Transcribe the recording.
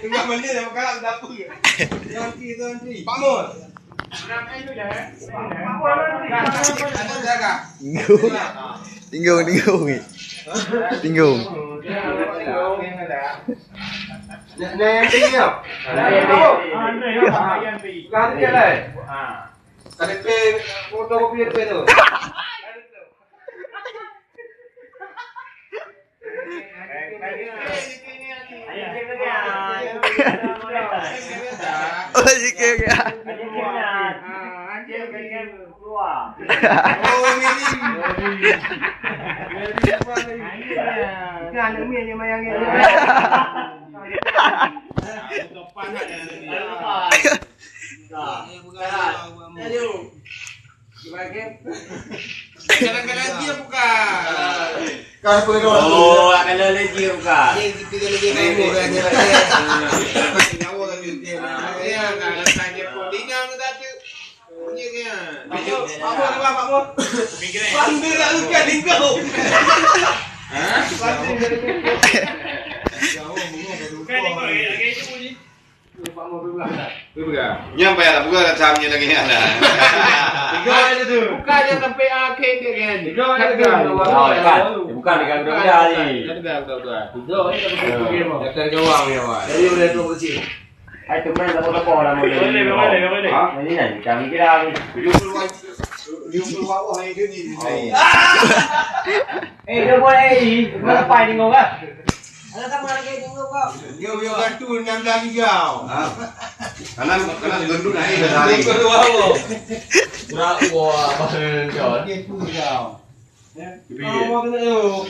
Enggak beli dah kalau dapur. Nanti. Pak Mun. Tinggung ni. Tinggung. Yang tinggal. Kan dia lah. Kada pe fotokopi pe tu. Oh, jika ya. Oh, ini. Kan ni yang mayang ni. Kadang-kadang dia buka. Oh, akan lagi buka. Kita lagi kamu kan. Nyawa kan dia. Ya, kalau tanya podinya kita tu. Punya dia. Pak Mun. Panggil tak suka tinggal. Nyampe ya, buka kacamnya lagi ada. Tiga aja tu. Buka dia sampai akhir dia kan. Tiga aja. Bukan dengan udah ni. Udah. Daftar gawang ya, Pak. Jadi udah tu kecil. Ai teman tak apa lah boleh. Ini nanti kami kira ni. 50 bawah ni dia ni. Dia boleh. Mana pai ni kau kan? Ada kamu lagi tunggu kau. Dia biar bantu 16 hijau. Kanan gendut naik dah hari. Wah, bahaya. Dia tu hijau. Ya. Oh, kena tu.